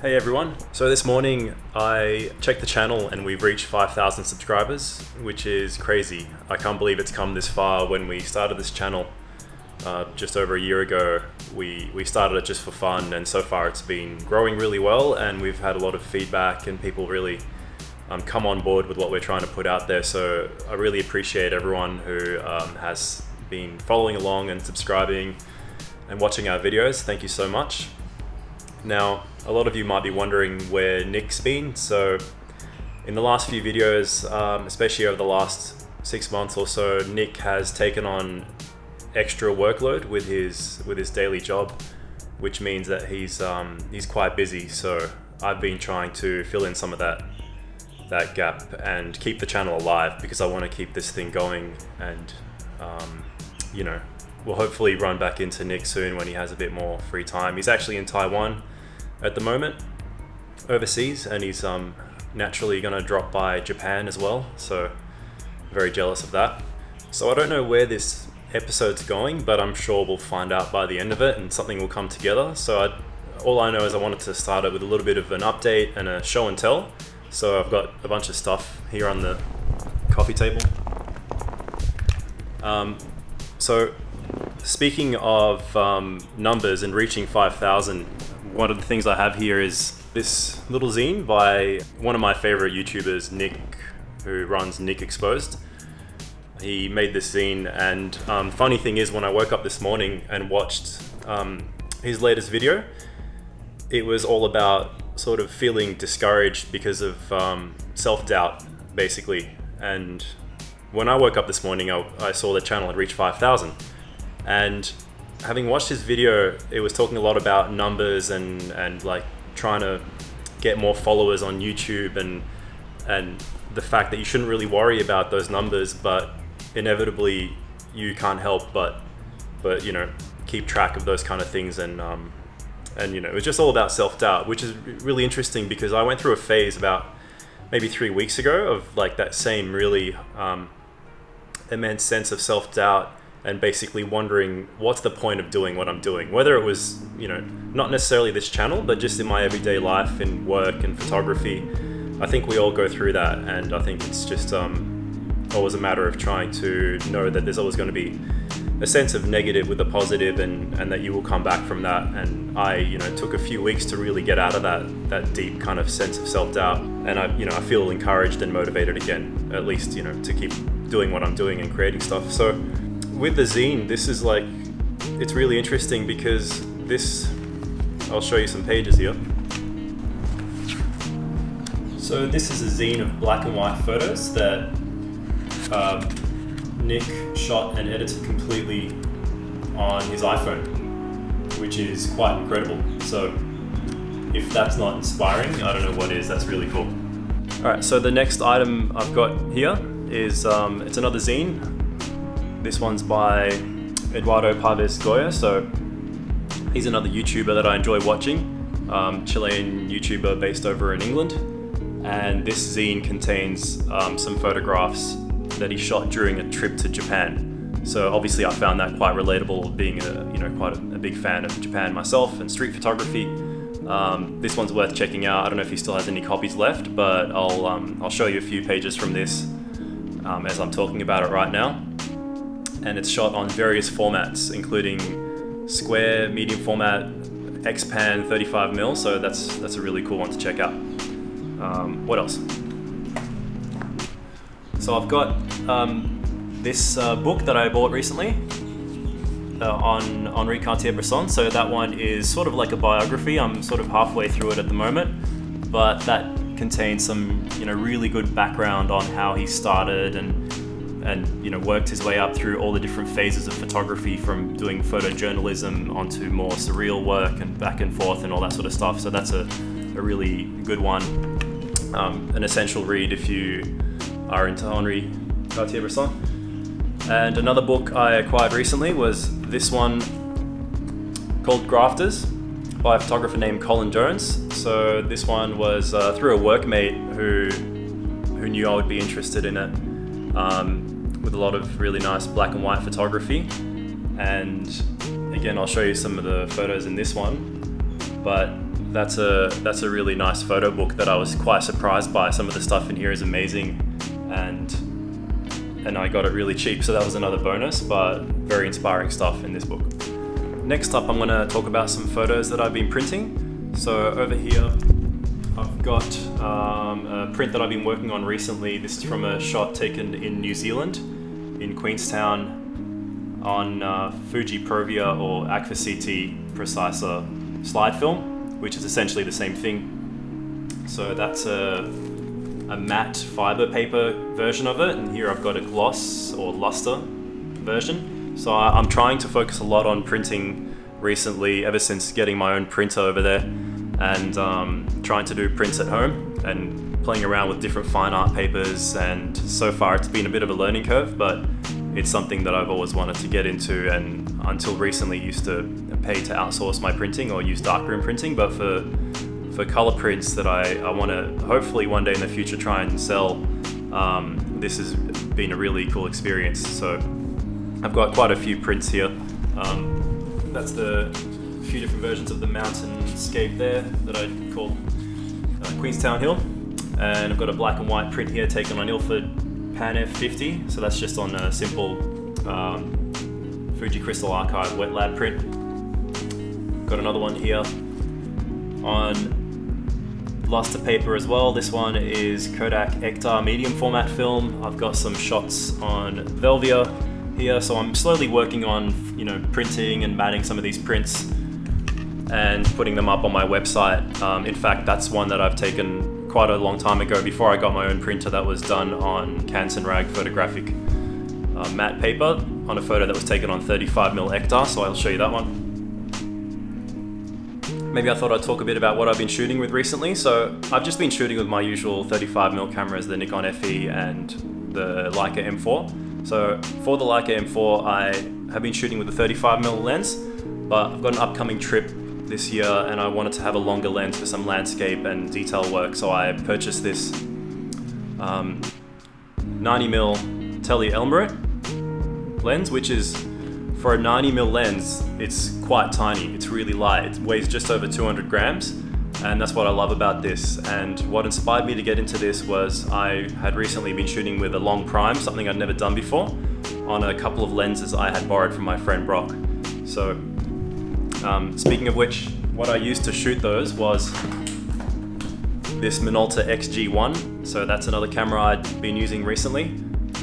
Hey everyone. So this morning I checked the channel and we've reached 5,000 subscribers, which is crazy. I can't believe it's come this far. When we started this channel just over a year ago, we started it just for fun, and so far it's been growing really well, and we've had a lot of feedback and people really come on board with what we're trying to put out there. So I really appreciate everyone who has been following along and subscribing and watching our videos. Thank you so much. Now, a lot of you might be wondering where Nick's been. So in the last few videos, especially over the last 6 months or so, Nick has taken on extra workload with his daily job, which means that he's quite busy. So I've been trying to fill in some of that gap and keep the channel alive, because I want to keep this thing going, and you know, we'll hopefully run back into Nick soon when he has a bit more free time. He's actually in Taiwan at the moment, overseas, and he's naturally gonna drop by Japan as well, so very jealous of that. So I don't know where this episode's going, but I'm sure we'll find out by the end of it and something will come together. So all I know is I wanted to start it with a little bit of an update and a show and tell. So I've got a bunch of stuff here on the coffee table. So speaking of numbers and reaching 5,000, one of the things I have here is this little zine by one of my favorite YouTubers, Nick, who runs NickExposed. He made this zine, and funny thing is, when I woke up this morning and watched his latest video, it was all about sort of feeling discouraged because of self-doubt, basically. And when I woke up this morning, I saw the channel had reached 5,000. And having watched his video, it was talking a lot about numbers and like trying to get more followers on YouTube, and the fact that you shouldn't really worry about those numbers, but inevitably you can't help but you know, keep track of those kind of things. And you know, it was just all about self-doubt, which is really interesting, because I went through a phase about maybe 3 weeks ago of like that same really immense sense of self-doubt, and basically wondering what's the point of doing what I'm doing, whether it was, you know, not necessarily this channel, but just in my everyday life, in work and photography. I think we all go through that, and I think it's just always a matter of trying to know that there's always going to be a sense of negative with a positive, and that you will come back from that. And I, you know, took a few weeks to really get out of that deep kind of sense of self-doubt, and I feel encouraged and motivated again, at least, you know, to keep doing what I'm doing and creating stuff. So with the zine, this is like, it's really interesting because this, I'll show you some pages here. So this is a zine of black and white photos that Nick shot and edited completely on his iPhone, which is quite incredible. So if that's not inspiring, I don't know what is. That's really cool. All right, so the next item I've got here is, it's another zine. This one's by EduardoPavezGoye. So he's another YouTuber that I enjoy watching, Chilean YouTuber based over in England. And this zine contains some photographs that he shot during a trip to Japan. So obviously I found that quite relatable, being quite a big fan of Japan myself and street photography. This one's worth checking out. I don't know if he still has any copies left, but I'll show you a few pages from this as I'm talking about it right now. And it's shot on various formats, including square, medium format, X-Pan, 35mm. So that's a really cool one to check out. What else? So I've got this book that I bought recently on Henri Cartier-Bresson. So that one is sort of like a biography. I'm sort of halfway through it at the moment, but that contains some, you know, really good background on how he started and you know, worked his way up through all the different phases of photography, from doing photojournalism onto more surreal work and back and forth and all that sort of stuff. So that's a really good one, an essential read if you are into Henri Cartier-Bresson. And another book I acquired recently was this one called Grafters by a photographer named Colin. So this one was through a workmate who knew I would be interested in it, with a lot of really nice black and white photography. And again, I'll show you some of the photos in this one, but that's a really nice photo book that I was quite surprised by. Some of the stuff in here is amazing, and I got it really cheap, so that was another bonus, but very inspiring stuff in this book. Next up, I'm going to talk about some photos that I've been printing. So over here I've got a print that I've been working on recently. This is from a shot taken in New Zealand, in Queenstown, on Fuji Provia or Agfa CT Precisa slide film, which is essentially the same thing. So that's a matte fiber paper version of it, and here I've got a gloss or luster version. So I'm trying to focus a lot on printing recently, ever since getting my own printer over there, and trying to do prints at home and playing around with different fine art papers. And so far it's been a bit of a learning curve, but it's something that I've always wanted to get into, and until recently used to pay to outsource my printing or use darkroom printing. But for color prints that I want to hopefully one day in the future try and sell, this has been a really cool experience. So I've got quite a few prints here. That's the few different versions of the mountainscape there that I call Queenstown Hill. And I've got a black and white print here taken on Ilford Pan F50. So that's just on a simple Fuji Crystal Archive wet lab print. Got another one here on luster paper as well. This one is Kodak Ektar medium format film. I've got some shots on Velvia here, so I'm slowly working on, you know, printing and matting some of these prints and putting them up on my website. In fact, that's one that I've taken quite a long time ago before I got my own printer, that was done on Canson Rag photographic matte paper on a photo that was taken on 35mm Ektar, so I'll show you that one. Maybe I thought I'd talk a bit about what I've been shooting with recently. So I've just been shooting with my usual 35mm cameras, the Nikon FE and the Leica M4. So for the Leica M4, I have been shooting with a 35mm lens, but I've got an upcoming trip this year and I wanted to have a longer lens for some landscape and detail work. So I purchased this 90mm Tele Elmerite lens, which is, for a 90mm lens, it's quite tiny. It's really light. It weighs just over 200 grams, and that's what I love about this. And what inspired me to get into this was I had recently been shooting with a long prime, something I'd never done before, on a couple of lenses I had borrowed from my friend Brock. So speaking of which, what I used to shoot those was this Minolta XG1. So that's another camera I'd been using recently.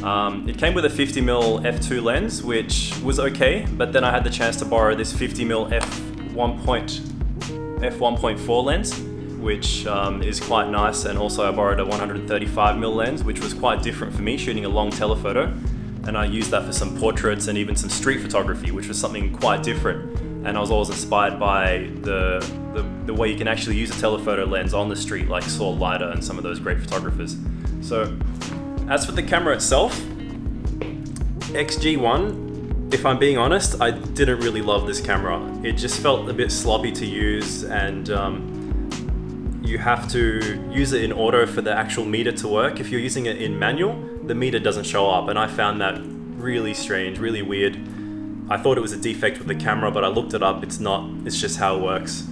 It came with a 50mm f2 lens, which was okay, but then I had the chance to borrow this 50mm f1.4 lens, which is quite nice, and also I borrowed a 135mm lens, which was quite different for me, shooting a long telephoto, and I used that for some portraits and even some street photography, which was something quite different. And I was always inspired by the way you can actually use a telephoto lens on the street, like Saul Leiter and some of those great photographers. So as for the camera itself, XG1, if I'm being honest, I didn't really love this camera. It just felt a bit sloppy to use, and you have to use it in order for the actual meter to work. If you're using it in manual, the meter doesn't show up, and I found that really strange, really weird. I thought it was a defect with the camera, but I looked it up, it's not, it's just how it works.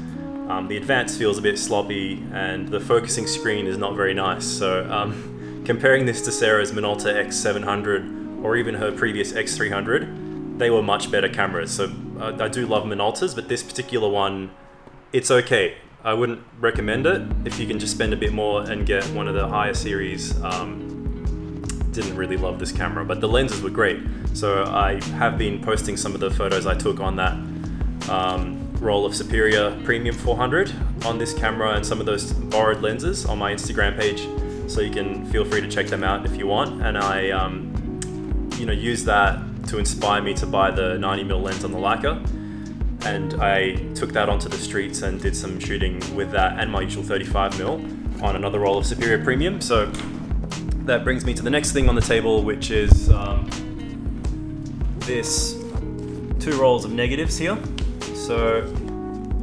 The advance feels a bit sloppy, and the focusing screen is not very nice. So comparing this to Sarah's Minolta X700 or even her previous X300, they were much better cameras. So I do love Minoltas, but this particular one, it's okay. I wouldn't recommend it if you can just spend a bit more and get one of the higher series. Didn't really love this camera, but the lenses were great. So I have been posting some of the photos I took on that roll of Superia Premium 400 on this camera and some of those borrowed lenses on my Instagram page. So you can feel free to check them out if you want. And I use that to inspire me to buy the 90mm lens on the Leica. And I took that onto the streets and did some shooting with that and my usual 35mm on another roll of Superia Premium. So that brings me to the next thing on the table, which is this 2 rolls of negatives here. So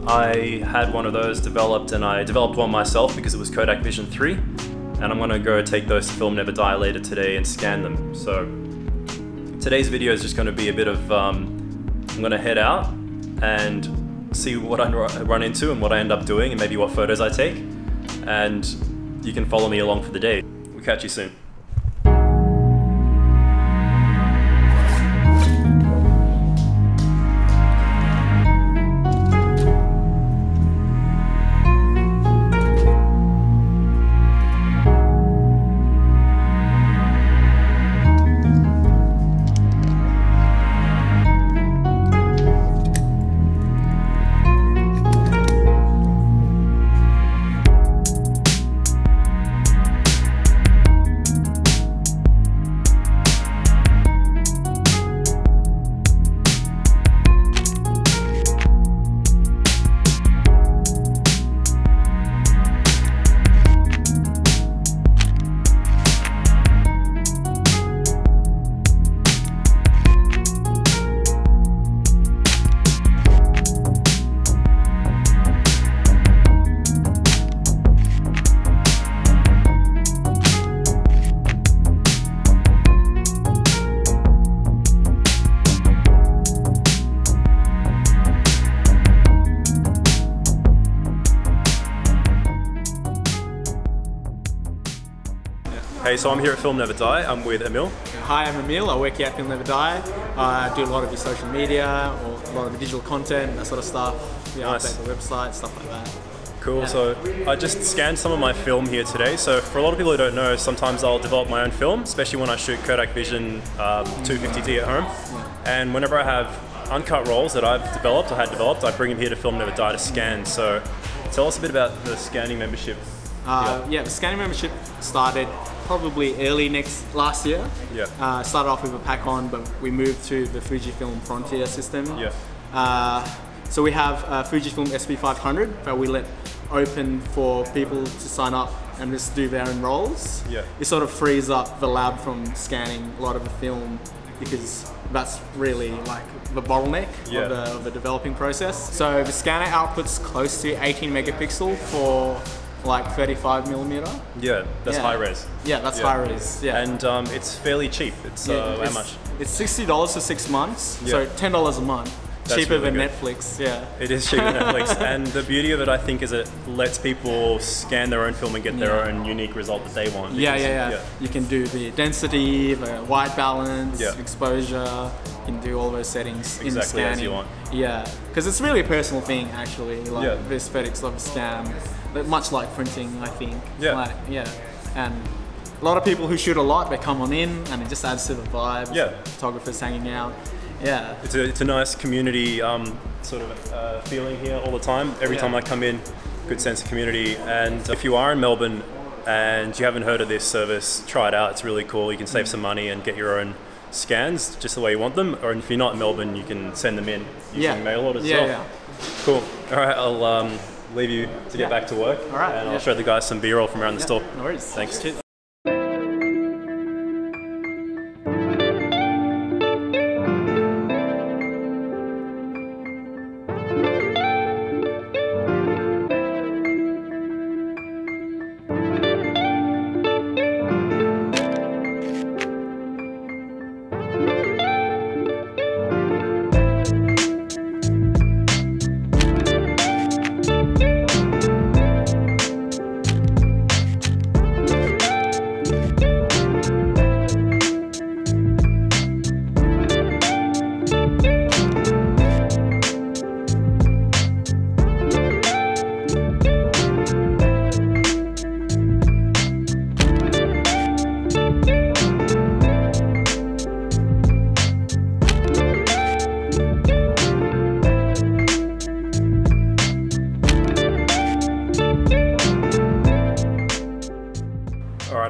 I had one of those developed, and I developed one myself because it was Kodak Vision 3. And I'm gonna go take those to Film Never Die later today and scan them. So today's video is just gonna be a bit of, I'm gonna head out and see what I run into and what I end up doing and maybe what photos I take. And you can follow me along for the day. We'll catch you soon. Hey, so I'm here at Film Never Die. I'm with Emil. Hi, I'm Emil. I work here at Film Never Die. I do a lot of your social media, or a lot of the digital content, that sort of stuff. Yeah, nice. update the website, stuff like that. Cool. Yeah. So I just scanned some of my film here today. So for a lot of people who don't know, sometimes I'll develop my own film, especially when I shoot Kodak Vision 250D at home. Yeah. And whenever I have uncut rolls that I've developed, or had developed, I bring them here to Film Never Die to scan. So tell us a bit about the scanning membership. Yeah, the scanning membership started probably early last year. Yeah. Started off with a pack on, but we moved to the Fujifilm Frontier system. Yeah. So we have Fujifilm SP500 that we let open for people to sign up and just do their own rolls. Yeah. It sort of frees up the lab from scanning a lot of the film, because that's really like the bottleneck of the developing process. So the scanner outputs close to 18 megapixel for like 35mm. Yeah, that's high res. Yeah, that's high res. Yeah, and it's fairly cheap. It's how much? It's $60 for 6 months. Yeah. So $10 a month. That's cheaper really than good. Netflix. Yeah. It is cheaper than Netflix, and the beauty of it, I think, is it lets people scan their own film and get their own unique result that they want. Yeah. You can do the density, the white balance, exposure. You can do all those settings in the scanning. As you want. Yeah, because it's really a personal thing, actually. Like the aesthetics of a scan, but much like printing, I think. Yeah. And a lot of people who shoot a lot, they come on in, and it just adds to the vibe. Yeah. Photographers hanging out. Yeah. It's a nice community sort of feeling here all the time. Every time I come in, good sense of community. And if you are in Melbourne and you haven't heard of this service, try it out. It's really cool. You can save some money and get your own scans just the way you want them. Or if you're not in Melbourne, you can send them in using mail orders as well. Yeah. Cool. All right, I'll leave you to get back to work. All right. And I'll show the guys some B-roll from around the store. No worries. Thanks. Cheers.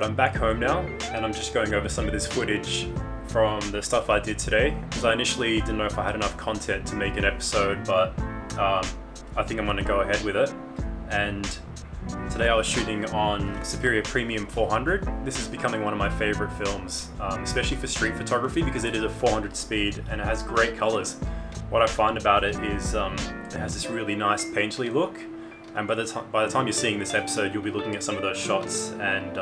I'm back home now, and I'm just going over some of this footage from the stuff I did today, because I initially didn't know if I had enough content to make an episode, but I think I'm going to go ahead with it. And today I was shooting on Superia Premium 400. This is becoming one of my favorite films, especially for street photography, because it is a 400 speed and it has great colors. What I find about it is it has this really nice painterly look, and by the time you're seeing this episode, you'll be looking at some of those shots, and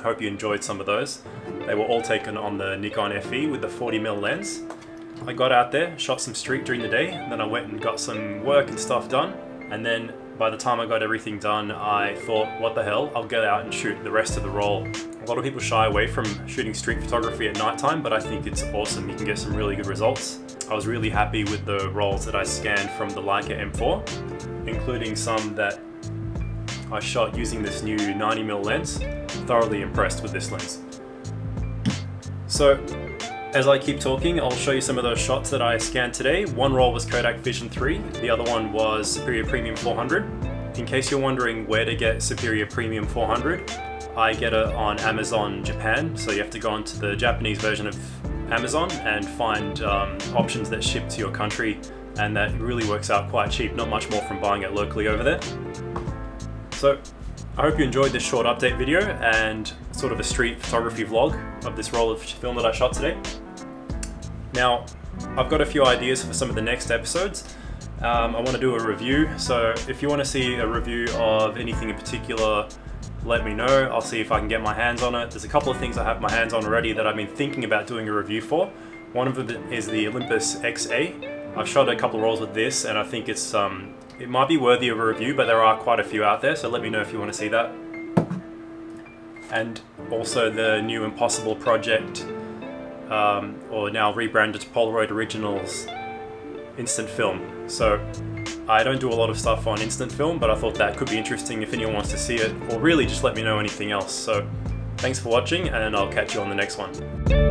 hope you enjoyed some of those. They were all taken on the Nikon FE with the 40mm lens. I got out there, shot some street during the day, and then I went and got some work and stuff done. And then by the time I got everything done, I thought, what the hell, I'll get out and shoot the rest of the roll. A lot of people shy away from shooting street photography at nighttime, but I think it's awesome. You can get some really good results. I was really happy with the rolls that I scanned from the Leica M4, including some that I shot using this new 90mm lens. Thoroughly impressed with this lens. So, as I keep talking, I'll show you some of those shots that I scanned today. One roll was Kodak Vision 3, the other one was Superia Premium 400. In case you're wondering where to get Superia Premium 400, I get it on Amazon Japan, so you have to go onto the Japanese version of Amazon and find options that ship to your country, and that really works out quite cheap, not much more from buying it locally over there. So, I hope you enjoyed this short update video and sort of a street photography vlog of this roll of film that I shot today. Now, I've got a few ideas for some of the next episodes. I want to do a review, so if you want to see a review of anything in particular, let me know. I'll see if I can get my hands on it. There's a couple of things I have my hands on already that I've been thinking about doing a review for. One of them is the Olympus XA. I've shot a couple of rolls with this, and I think it's it might be worthy of a review, but there are quite a few out there, so let me know if you want to see that. And also the new Impossible Project, or now rebranded to Polaroid Originals instant film. So I don't do a lot of stuff on instant film, but I thought that could be interesting if anyone wants to see it, or really just let me know anything else. So thanks for watching, and I'll catch you on the next one.